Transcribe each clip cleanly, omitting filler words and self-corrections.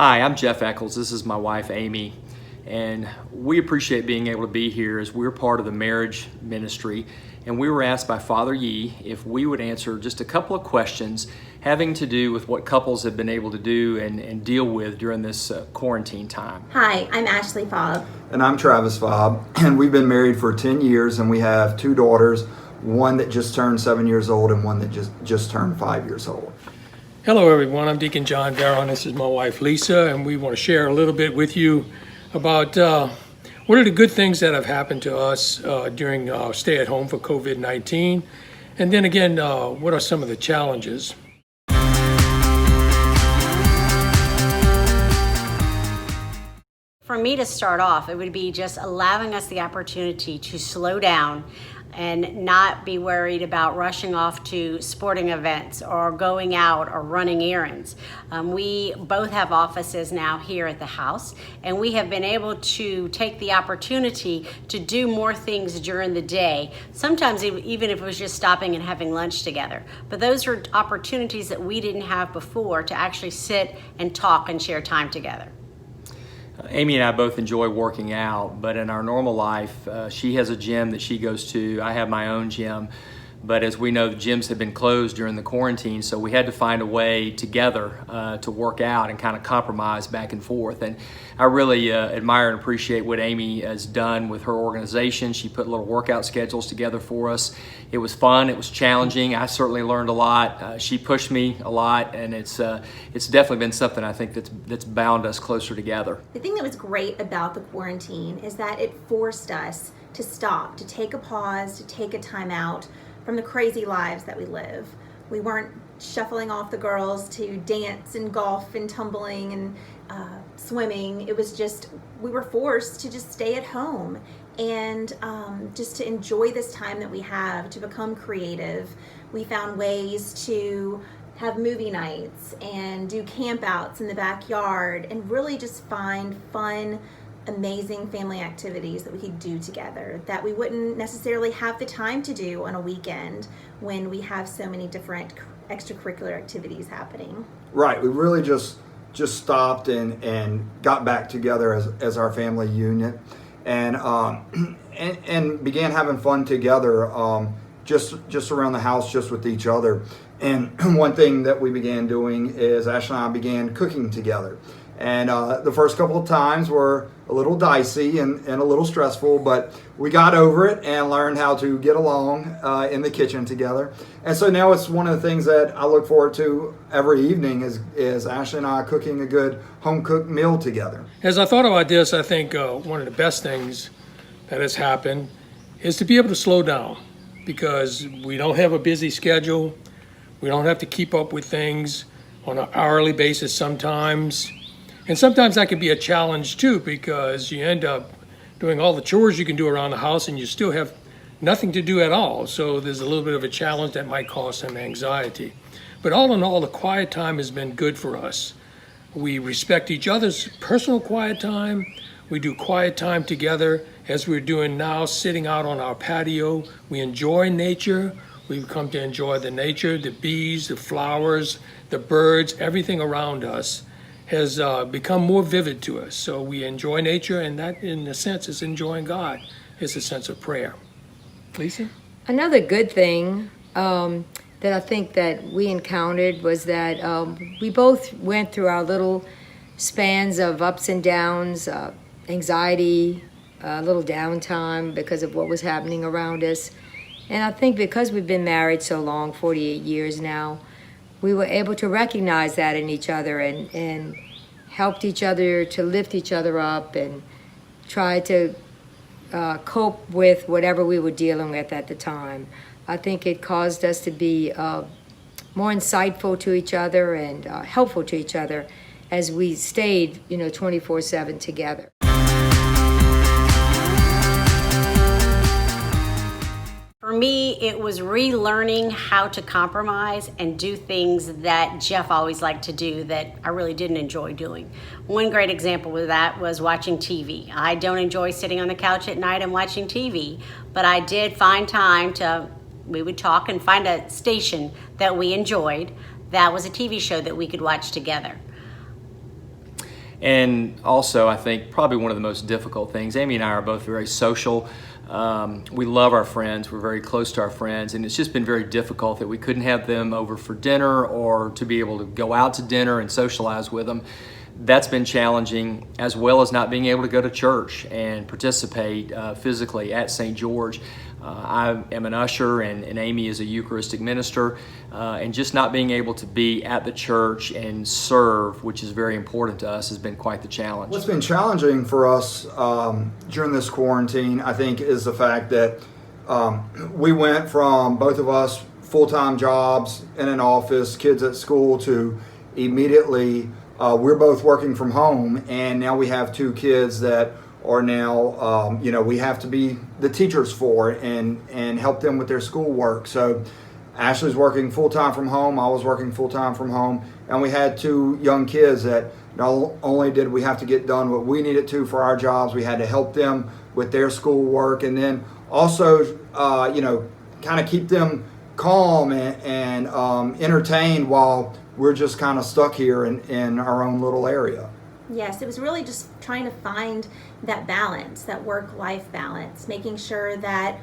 Hi, I'm Jeff Eccles. This is my wife, Amy, and we appreciate being able to be here as we're part of the marriage ministry. And we were asked by Father Yee if we would answer just a couple of questions having to do with what couples have been able to do and deal with during this quarantine time. Hi, I'm Ashley Fobb. And I'm Travis Fobb, and we've been married for 10 years, and we have two daughters, one that just turned 7 years old and one that just turned 5 years old. Hello everyone, I'm Deacon John Barrow, and this is my wife Lisa, and we want to share a little bit with you about what are the good things that have happened to us during stay at home for COVID-19, and then again, what are some of the challenges. For me to start off, it would be just allowing us the opportunity to slow down and not be worried about rushing off to sporting events or going out or running errands. We both have offices now here at the house, and we have been able to take the opportunity to do more things during the day, sometimes even if it was just stopping and having lunch together. But those are opportunities that we didn't have before to actually sit and talk and share time together. Amy and I both enjoy working out, but in our normal life, she has a gym that she goes to. I have my own gym, but as we know, the gyms have been closed during the quarantine, so we had to find a way together to work out and kind of compromise back and forth. And I really admire and appreciate what Amy has done with her organization. She put little workout schedules together for us. It was fun, it was challenging. I certainly learned a lot. She pushed me a lot, and it's definitely been something I think that's bound us closer together. The thing that was great about the quarantine is that it forced us to stop, to take a pause, to take a time out from the crazy lives that we live. We weren't shuffling off the girls to dance and golf and tumbling and swimming. It was just, we were forced to just stay at home and just to enjoy this time that we have, to become creative. We found ways to have movie nights and do camp outs in the backyard and really just find fun, amazing family activities that we could do together that we wouldn't necessarily have the time to do on a weekend when we have so many different extracurricular activities happening. Right, we really just stopped and got back together as our family unit, and began having fun together, just around the house, just with each other. And one thing that we began doing is Ash and I began cooking together. And the first couple of times were a little dicey and a little stressful, but we got over it and learned how to get along in the kitchen together. And so now it's one of the things that I look forward to every evening is Ashley and I cooking a good home-cooked meal together. As I thought about this, I think one of the best things that has happened is to be able to slow down, because we don't have a busy schedule. We don't have to keep up with things on an hourly basis sometimes. And sometimes that can be a challenge too, because you end up doing all the chores you can do around the house and you still have nothing to do at all. So there's a little bit of a challenge that might cause some anxiety. But all in all, the quiet time has been good for us. We respect each other's personal quiet time. We do quiet time together, as we're doing now, sitting out on our patio. We enjoy nature. We've come to enjoy the nature, the bees, the flowers, the birds, everything around us has become more vivid to us. So we enjoy nature, and that, in a sense, is enjoying God. It's a sense of prayer. Lisa? Another good thing that I think that we encountered was that we both went through our little spans of ups and downs, anxiety, a little downtime because of what was happening around us. And I think because we've been married so long, 48 years now, we were able to recognize that in each other and helped each other to lift each other up and try to cope with whatever we were dealing with at the time. I think it caused us to be more insightful to each other and helpful to each other as we stayed, 24/7 together. For me, it was relearning how to compromise and do things that Jeff always liked to do that I really didn't enjoy doing. One great example of that was watching TV. I don't enjoy sitting on the couch at night and watching TV, but I did find time we would talk and find a station that we enjoyed that was a TV show that we could watch together. And also, I think probably one of the most difficult things, Amy and I are both very social. We love our friends. We're very close to our friends. And it's just been very difficult that we couldn't have them over for dinner or to be able to go out to dinner and socialize with them. That's been challenging, as well as not being able to go to church and participate physically at St. George. I am an usher, and Amy is a Eucharistic minister, and just not being able to be at the church and serve, which is very important to us, has been quite the challenge. What's been challenging for us during this quarantine, I think, is the fact that we went from, both of us, full-time jobs in an office, kids at school, to immediately we're both working from home, and now we have 2 kids that are now, we have to be the teachers for and help them with their schoolwork. So Ashley's working full-time from home, I was working full-time from home, and we had 2 young kids that not only did we have to get done what we needed to for our jobs, we had to help them with their schoolwork, and then also, kind of keep them calm and entertained while we're just kind of stuck here in our own little area. Yes, it was really just trying to find that balance, that work-life balance, making sure that,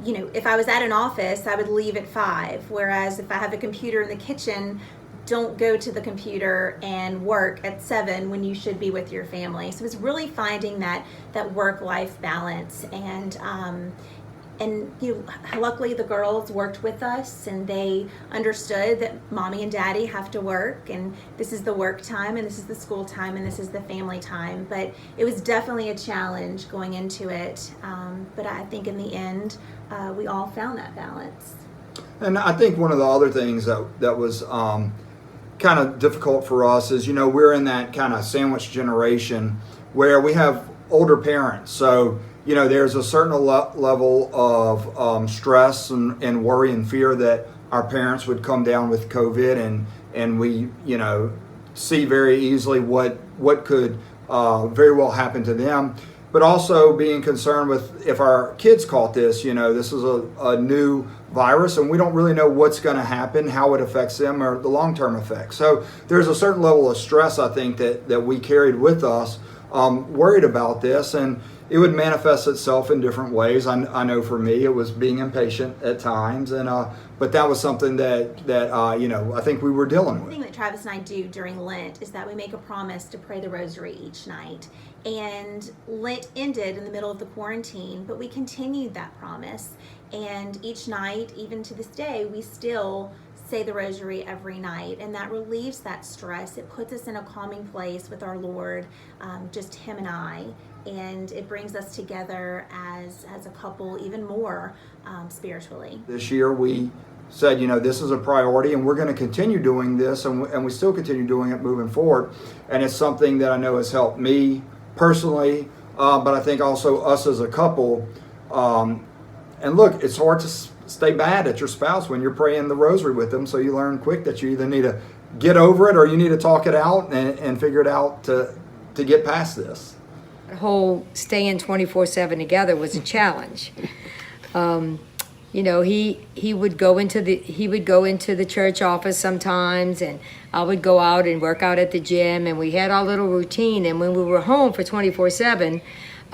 if I was at an office, I would leave at 5, whereas if I have a computer in the kitchen, don't go to the computer and work at 7 when you should be with your family. So it's really finding that work-life balance, and luckily the girls worked with us, and they understood that mommy and daddy have to work, and this is the work time, and this is the school time, and this is the family time. But it was definitely a challenge going into it. But I think in the end, we all found that balance. And I think one of the other things that was kind of difficult for us is, we're in that kind of sandwich generation where we have older parents. So, there's a certain level of stress and worry and fear that our parents would come down with COVID, and we, see very easily what could very well happen to them. But also being concerned with if our kids caught this, this is a new virus, and we don't really know what's going to happen, how it affects them, or the long-term effects. So there's a certain level of stress, I think, that we carried with us, worried about this, and it would manifest itself in different ways. I know for me, it was being impatient at times, and but that was something that I think we were dealing The with. thing that Travis and I do during Lent is that we make a promise to pray the rosary each night. And Lent ended in the middle of the quarantine, but we continued that promise. And each night, even to this day, we still say the rosary every night, and that relieves that stress. It puts us in a calming place with our Lord, just him and I, and it brings us together as a couple even more spiritually. This year we said, this is a priority, and we're going to continue doing this, and we still continue doing it moving forward. And it's something that I know has helped me personally, but I think also us as a couple. And look, it's hard to stay mad at your spouse when you're praying the rosary with them, so you learn quick that you either need to get over it or you need to talk it out and figure it out to get past this. The whole staying 24/7 together was a challenge. He would go into the church office sometimes, and I would go out and work out at the gym, and we had our little routine. And when we were home for 24/7,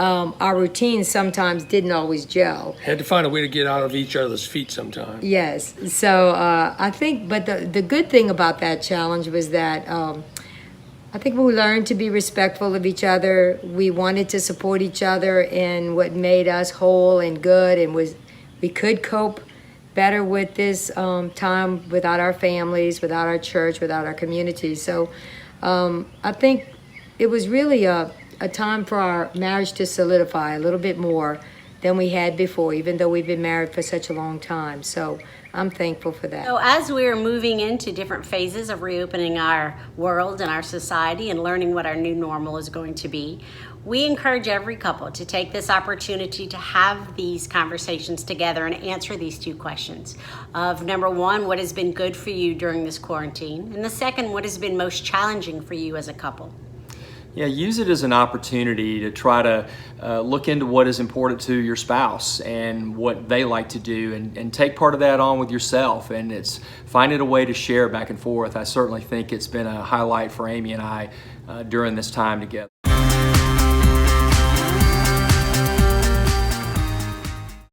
our routines sometimes didn't always gel. Had to find a way to get out of each other's feet sometimes. Yes. So I think, but the good thing about that challenge was that I think we learned to be respectful of each other. We wanted to support each other in what made us whole and good, and we could cope better with this time without our families, without our church, without our community. So I think it was really a time for our marriage to solidify a little bit more than we had before, even though we've been married for such a long time. So I'm thankful for that. So as we're moving into different phases of reopening our world and our society and learning what our new normal is going to be, we encourage every couple to take this opportunity to have these conversations together and answer these 2 questions of, number 1, what has been good for you during this quarantine? And the second, what has been most challenging for you as a couple? Yeah, use it as an opportunity to try to look into what is important to your spouse and what they like to do, and take part of that on with yourself. And it's finding a way to share back and forth. I certainly think it's been a highlight for Amy and I during this time together.